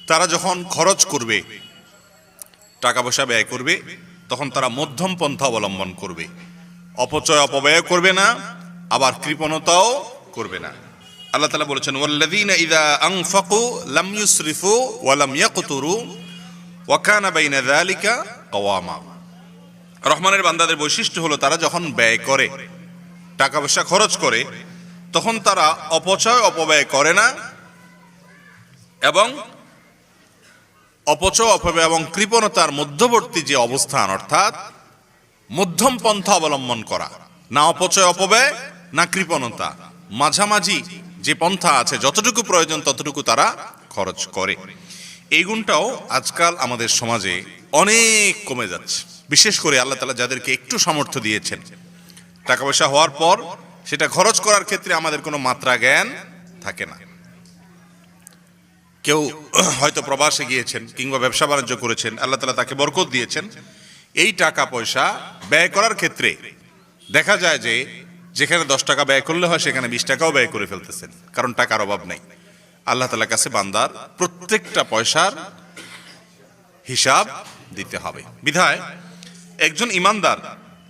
তারা যখন খরচ করবে, টাকা পয়সা ব্যয় করবে, তখন তারা মধ্যম পন্থা অবলম্বন করবে। অপচয় অপব্যয় করবে না, আবার কৃপণতাও করবে না। আল্লাহ তাআলা বলেছেন, ওয়াল্লাযীনা ইযা আনফাকু লাম ইউসরিফু ওয়া লাম ইয়াকতুরু ওয়া কানা বাইনা যালিকা কাওয়ামা। রহমানের বান্দাদের বৈশিষ্ট্য হলো তারা যখন ব্যয় করে, টাকা পয়সা খরচ করে, তখন তারা অপচয় অপব্যয় করে না, এবং অপচয় অপব্যয় এবং কৃপণতার মধ্যবর্তী যে অবস্থান, অর্থাৎ মধ্যম পন্থা অবলম্বন করা, না অপচয় অপব্যয় না কৃপণতা, মাঝামাঝি যে পন্থা আছে, যতটুকু প্রয়োজন ততটুকু তারা খরচ করে। এই গুণটাও আজকাল আমাদের সমাজে অনেক কমে যাচ্ছে। বিশেষ করে আল্লাহ তাআলা যাদেরকে একটু সামর্থ্য দিয়েছেন, টাকা পয়সা হওয়ার পর সেটা খরচ করার ক্ষেত্রে আমাদের কোনো মাত্রা জ্ঞান থাকে না। কেউ হয়তো প্রবাসে গিয়েছেন কিংবা ব্যবসা বাণিজ্য করেছেন, আল্লাহ তাআলা তাকে বরকত দিয়েছেন, এই টাকা পয়সা ব্যয় করার ক্ষেত্রে দেখা যায় যে যেখানে 10 টাকা ব্যয় করলে হয় সেখানে 20 টাকাও ব্যয় করে ফেলতেছেন, কারণ টাকার অভাব নেই। আল্লাহ তাআলার কাছে বান্দার প্রত্যেকটা পয়সার হিসাব দিতে হবে। বিধায় একজন ইমানদার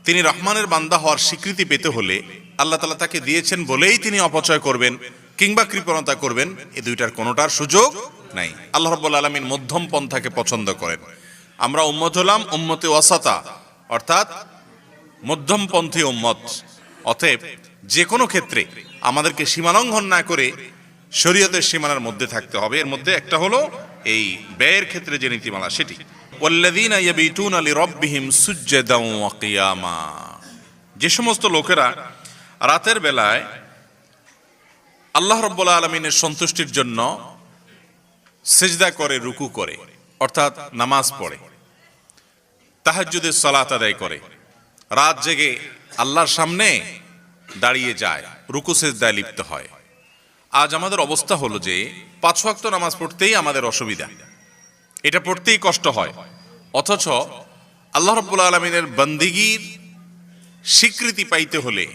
তিনি রহমানের বান্দা হওয়ার স্বীকৃতি পেতে হলে আল্লাহ তাআলা তাকে দিয়েছেন বলেই তিনি অপচয় করবেন কিংবা কৃপণতা করবেন, এই দুইটার কোনোটার সুযোগ নাই। আল্লাহ রাব্বুল আলামিন মধ্যম পন্থাকে পছন্দ করেন। আমরা উম্মত হলাম উম্মতে ওয়াসাতা, অর্থাৎ মধ্যমপন্থী উম্মত। অতএব যে কোনো ক্ষেত্রে আমাদেরকে সীমালঙ্ঘন না করে শরীয়তের সীমানার মধ্যে থাকতে হবে। এর মধ্যে একটা হলো এই ব্যয়ের ক্ষেত্রে যে নীতিমালা, সেটি ওয়াল্লাযীনা ইয়াবিতুনা লিরাব্বিহিম সুজদান ওয়া কিয়ামা। যে সমস্ত লোকেরা রাতের বেলায় আল্লাহ রাব্বুল আলামিনের সন্তুষ্টির জন্য সিজদা করে, রুকু করে, অর্থাৎ নামাজ পড়ে, তাহাজ্জুদের সালাত আদায় করে, রাত জেগে আল্লাহর সামনে দাঁড়িয়ে যায়, রুকু সিজদায় লিপ্ত হয়। আজ আমাদের অবস্থা হলো যে 5 ওয়াক্ত নামাজ পড়তেই আমাদের অসুবিধা, এটা পড়তেই কষ্ট হয়। অথচ আল্লাহ রাব্বুল আলামিনের বান্দিগির স্বীকৃতি পাইতে হলে,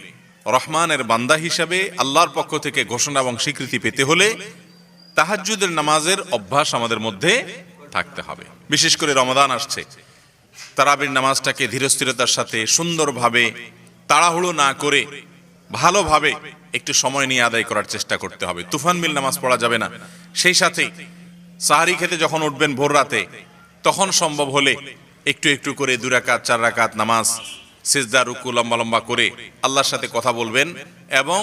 রহমানের বান্দা হিসাবে আল্লাহর পক্ষ থেকে ঘোষণা এবং স্বীকৃতি পেতে হলে তাহাজ্জুদের নামাজের অভ্যাস আমাদের মধ্যে থাকতে হবে। বিশেষ করে রমাদান আসছে, তারাবির নামাজটাকে ধীরস্থিরতার সাথে সুন্দরভাবে, তাড়াহুড়ো না করে, ভালোভাবে একটু সময় নিয়ে আদায় করার চেষ্টা করতে হবে। তুফান মিল নামাজ পড়া যাবে না। সেই সাথে সাহারি খেতে যখন উঠবেন ভোর রাতে, তখন সম্ভব হলে একটু একটু করে 2 রাকাত 4 রাকাত নামাজ, সিজদা রুকু লম্বা লম্বা করে আল্লাহর সাথে কথা বলবেন এবং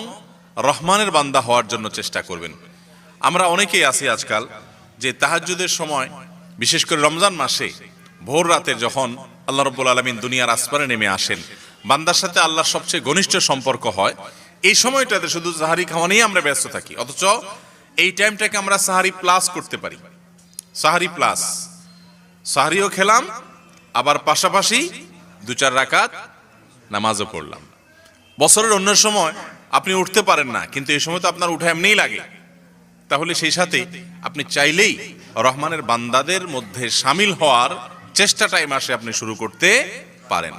রহমানের বান্দা হওয়ার জন্য চেষ্টা করবেন। আমরা অনেকেই আছি আজকাল যে তাহাজ্জুদের সময়, বিশেষ করে রমজান মাসে ভোর রাতে যখন আল্লাহ রাব্বুল আলামিন দুনিয়ার আসমানে নেমে আসেন, বান্দার সাথে আল্লাহর সবচেয়ে ঘনিষ্ঠ সম্পর্ক হয়, এই সময়টাতে শুধু সাহারি খাওয়া নিয়ে আমরা ব্যস্ত থাকি। অথচ এই টাইমটাকে আমরা সাহারি প্লাস করতে পারি। সাহারি প্লাস, সাহারিও খেলাম, আবার পাশাপাশি 2-4 রাকাত নামাজও পড়লাম। বছরের অন্য সময় আপনি উঠতে পারেন না, কিন্তু এই সময় তো আপনার উঠা এমনিই লাগে। তাহলে সেই সাথে আপনি চাইলেই রহমানের বান্দাদের মধ্যে শামিল হওয়ার চেষ্টাটা এই মাসে আপনি শুরু করতে পারেন।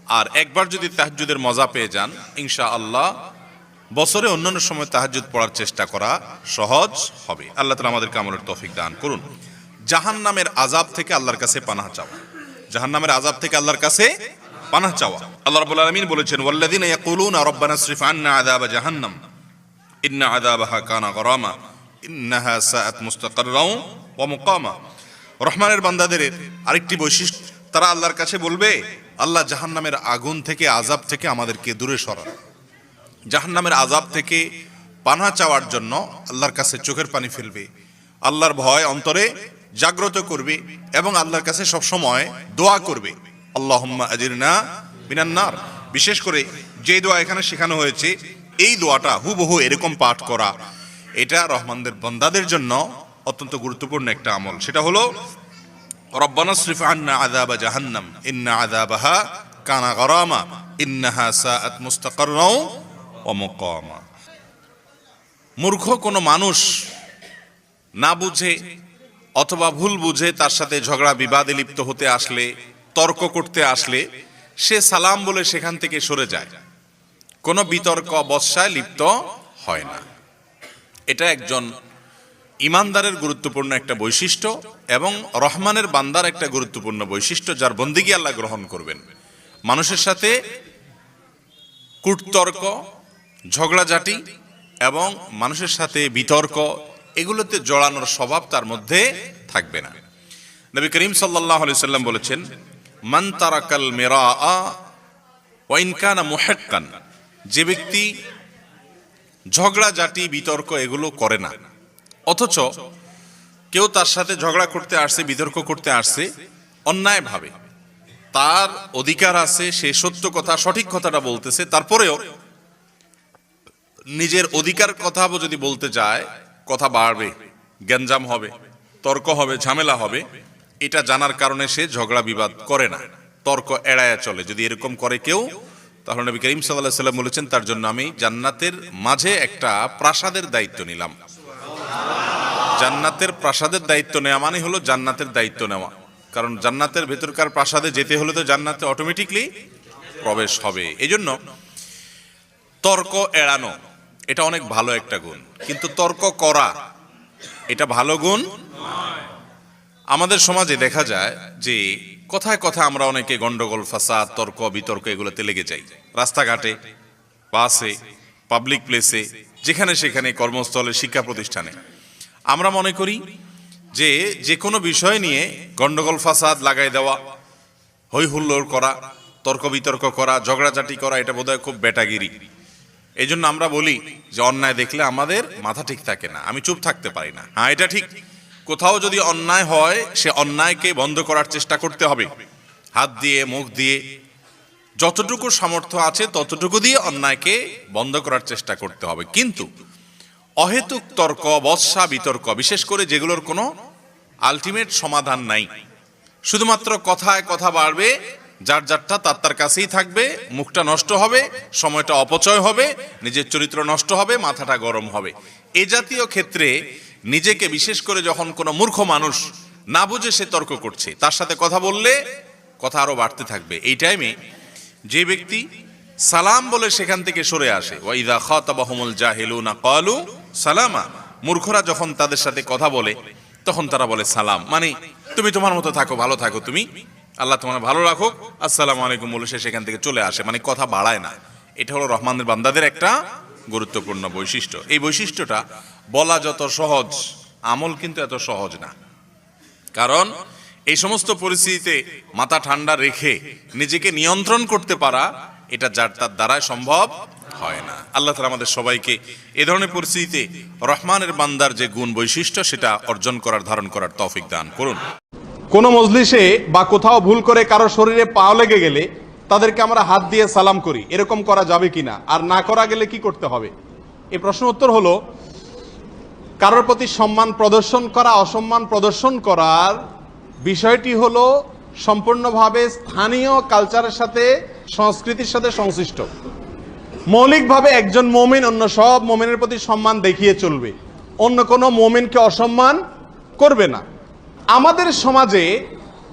আর একবার যদি তাহাজ্জুদের মজা পেয়ে যান, ইনশাআল্লাহ বছরে অন্যান্য সময় তাহাজ্জুদ পড়ার চেষ্টা করা সহজ হবে। আল্লাহ তাআলা আমাদেরকে আমলের তৌফিক দান করুন। জাহান্নামের আযাব থেকে আল্লাহর কাছে পানাহ চাওয়া, জাহান্নামের আযাব থেকে আল্লাহর কাছে পানাহ চাওয়া। আল্লাহ রাব্বুল আলামিন বলেছেন, ওয়াল্লাযীনা ইয়াকুলুনা রাব্বানা ইসরিফ আন্না আযাবা জাহান্নাম ইন্না আযাবাহা কানা গরামা ইন্নাহা সাআত মুস্তাকাররাও ওয়া মুকামা। রহমানের বান্দাদের আরেকটি বৈশিষ্ট্য, তারা আল্লাহর কাছে বলবে, আল্লাহ জাহান্নামের আগুন থেকে, আযাব থেকে আমাদেরকে দূরে সরান। জাহান্নামের আযাব থেকে পানাহ চাওয়ার জন্য আল্লাহর কাছে চোখের পানি ফেলবে, আল্লাহর ভয় অন্তরে জাগ্রত করবে এবং আল্লাহর কাছে সব সময় দোয়া করবে, আল্লাহুম্মা আজিরনা মিনান নার। বিশেষ করে যে দোয়া এখানে শেখানো হয়েছে, এই দোয়াটা হুবহু এরকম পাঠ করা, এটা রহমানদের বান্দাদের জন্য অত্যন্ত গুরুত্বপূর্ণ একটা আমল। সেটা হলো রব্বানা ইসরিফ আন্না আযাবা জাহান্নাম ইন্না আযাবাহা কানা গরামা ইন্নাহা সাআত মুস্তাকাররাও ওয়া মুকামা। মূর্খ কোনো মানুষ না বুঝে অথবা ভুল বুঝে তার সাথে ঝগড়া বিবাদে লিপ্ত হতে আসলে, তর্ক করতে আসলে, সে সালাম বলে সেখান থেকে সরে যায়, কোনো বিতর্ক বৎসায় লিপ্ত হয় না। এটা একজন ইমানদারের গুরুত্বপূর্ণ একটা বৈশিষ্ট্য এবং রহমানের বান্দার একটা গুরুত্বপূর্ণ বৈশিষ্ট্য, যার বন্দিগি আল্লাহ গ্রহণ করবেন। মানুষের সাথে কূটতর্ক, ঝগড়াঝাটি এবং মানুষের সাথে বিতর্ক, এগুলোতে জড়ানোর স্বভাব তার মধ্যে থাকবে না। নবী করিম সাল্লাল্লাহু আলাইহি সাল্লাম বলেছেন, মান তারাকাল মিরাআ ওয়া ইন কানা মুহিক্কান, যে ব্যক্তি ঝগড়াঝাটি বিতর্ক এগুলো করে না, অথচ কেউ তার সাথে ঝগড়া করতে আসছে, বিতর্ক করতে আসছে অন্যায়ভাবে, তার অধিকার আছে, সে সত্য কথা সঠিক কথাটা বলতেছে, তারপরেও নিজের অধিকার কথা যদি বলতে যায় কথা বাড়বে, গ্যাঞ্জাম হবে, তর্ক হবে, ঝামেলা হবে, এটা জানার কারণে সে ঝগড়া বিবাদ করে না, তর্ক এড়ায়া চলে। যদি এরকম করে কেউ, তাহলে নবী করিম সাল্লাল্লাহু আলাইহি সাল্লাম বলেছেন, তার জন্য আমি জান্নাতের মাঝে একটা প্রাসাদের দায়িত্ব নিলাম। জান্নাতের প্রাসাদের দায়িত্ব নেওয়া মানে হলো জান্নাতের দায়িত্ব নেওয়া, কারণ জান্নাতের ভেতরকার প্রাসাদে যেতে হলে তো জান্নাতে অটোমেটিকলি প্রবেশ হবে। এই জন্য তর্ক এড়ানো এটা অনেক ভালো একটা গুণ, কিন্তু তর্ক করা এটা ভালো গুণ। আমাদের সমাজে দেখা যায় যে কথায় কথা আমরা অনেকে গন্ডগোল, ফাসাদ, তর্ক বিতর্ক এগুলোতে লেগে যাই। রাস্তাঘাটে, বাসে, পাবলিক প্লেসে, যেখানে সেখানে, কর্মস্থলে, শিক্ষা প্রতিষ্ঠানে আমরা মনে করি যে যে কোনো বিষয় নিয়ে গন্ডগোল ফাসাদ লাগাই দেওয়া, হই হুল্লোড় করা, তর্ক বিতর্ক করা, ঝগড়াঝাটি করা, এটা বোধহয় খুব বেটাগিরি। এই জন্য আমরা বলি যে অন্যায় দেখলে আমাদের মাথা ঠিক থাকে না, আমি চুপ থাকতে পারি না। হ্যাঁ, এটা ঠিক, কোথাও যদি অন্যায় হয় সে অন্যায়কে বন্ধ করার চেষ্টা করতে হবে, হাত দিয়ে, মুখ দিয়ে, যতটুকু সামর্থ্য আছে ততটুকু দিয়ে অন্যায়কে বন্ধ করার চেষ্টা করতে হবে। কিন্তু অহেতুক তর্ক, বৎসা বিতর্ক, বিশেষ করে যেগুলোর কোনো আলটিমেট সমাধান নাই, শুধুমাত্র কথায় কথা বাড়বে, যার যারটা তার কাছেই থাকবে, মুখটা নষ্ট হবে, সময়টা অপচয় হবে, নিজের চরিত্র নষ্ট হবে, মাথাটা গরম হবে, এ জাতীয় ক্ষেত্রে নিজেকে, বিশেষ করে যখন কোনো মূর্খ মানুষ না বুঝে সে তর্ক করছে, তার সাথে কথা বললে কথা আরো বাড়তে থাকবে। এই টাইমে যে ব্যক্তি সালাম বলে সেখান থেকে সরে আসে, ওয়া ইযা খাতাবাহুমুল জাহিলুনা ক্বালু সালামা, মূর্খরা যখন তাদের সাথে কথা বলে তখন তারা বলে সালাম, মানে তুমি তোমার মতো থাকো, ভালো থাকো, তুমি আল্লাহ তোমার ভালো রাখো, আসসালামু আলাইকুম বলে সে সেখান থেকে চলে আসে, মানে কথা বাড়ায় না। এটা হলো রহমানের বান্দাদের একটা গুরুত্বপূর্ণ বৈশিষ্ট্য। এই বৈশিষ্ট্যটা বলা যত সহজ, আমল কিন্তু এত সহজ না, কারণ এই সমস্ত পরিস্থিতিতে মাথা ঠান্ডা রেখে নিজেকে নিয়ন্ত্রণ করতে পারা, এটা যার তার দ্বারাই সম্ভব হয় না। আল্লাহ তাআলা আমাদের সবাইকে এ ধরনের পরিস্থিতিতে রহমানের বান্দার যে গুণ বৈশিষ্ট্য সেটা অর্জন করার, ধারণ করার তৌফিক দান করুন। কোন মজলিসে বা কোথাও ভুল করে কারো শরীরে পা লেগে গেলে তাদেরকে আমরা হাত দিয়ে সালাম করি, এরকম করা যাবে কিনা, আর না করা গেলে কি করতে হবে? এই প্রশ্ন উত্তর হলো, কারোর প্রতি সম্মান প্রদর্শন করা, অসম্মান প্রদর্শন করার বিষয়টি হলো সম্পূর্ণভাবে স্থানীয় কালচারের সাথে, সংস্কৃতির সাথে সংশ্লিষ্ট। মৌলিকভাবে একজন মুমিন অন্য সব মুমিনের প্রতি সম্মান দেখিয়ে চলবে, অন্য কোনো মুমিনকে অসম্মান করবে না। আমাদের সমাজে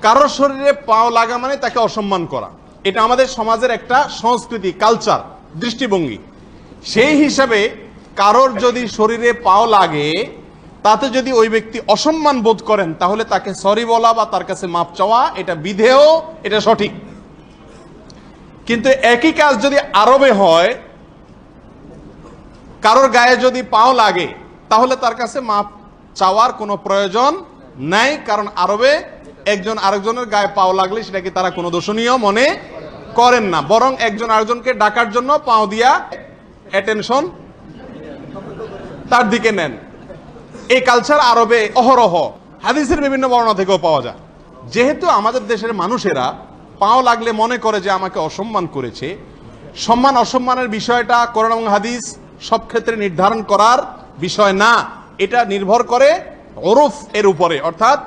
কারোর শরীরে পাও লাগা মানে তাকে অসম্মান করা, এটা আমাদের সমাজের একটা সংস্কৃতি, কালচার, দৃষ্টিভঙ্গি। সেই হিসাবে কারোর যদি শরীরে পাও লাগে, তাতে যদি ওই ব্যক্তি অসম্মান বোধ করেন, তাহলে তাকে সরি বলা বা তার কাছে মাপ চাওয়া এটা বিধেয়, এটা সঠিক। কিন্তু একই কাজ যদি আরবে হয়, কারোর গায়ে যদি পাও লাগে, তাহলে তার কাছে মাপ চাওয়ার কোনো প্রয়োজন নাই, কারণ আরবে একজন আরেকজনের গায়ে পাও লাগলে সেটাকে তারা কোনো দোষণীয় মনে করেন না, বরং একজন আরেকজনকে ডাকার জন্য পাও দিয়া অ্যাটেনশন তার দিকে নেন। এই কালচার আরবে অহরহ, হাদিসের বিভিন্ন বর্ণনা থেকেও পাওয়া যায়। যেহেতু আমাদের দেশের মানুষেরা পাও লাগলে মনে করে যে আমাকে অসম্মান করেছে, সম্মান অসম্মানের বিষয়টা কোরআন এবং হাদিস সব ক্ষেত্রে নির্ধারণ করার বিষয় না, এটা নির্ভর করে ওরফ এর উপরে, অর্থাৎ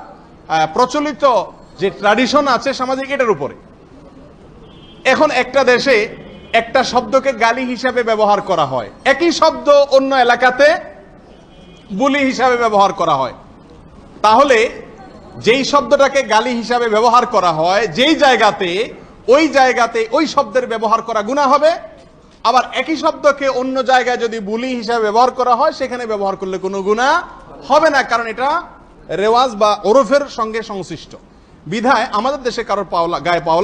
প্রচলিত যে ট্র্যাডিশন আছে সামাজিক, এটার উপরে। এখন একটা দেশে একটা শব্দকে গালি হিসাবে ব্যবহার করা হয়, একই শব্দ অন্য এলাকাতে বুলি হিসাবে ব্যবহার করা হয়, তাহলে যেই শব্দটাকে গালি হিসাবে ব্যবহার করা হয় যেই জায়গাতে, ওই শব্দের ব্যবহার করা গুনাহ হবে। আবার একই শব্দকে অন্য জায়গায় যদি বুলি হিসাবে ব্যবহার করা হয়, সেখানে ব্যবহার করলে কোনো গুনাহ হবে না, কারণ এটা রেওয়াজ বা ওরফের সঙ্গে সংশ্লিষ্ট বিধায় আমাদের দেশে কারোর গায়ে পাওয়া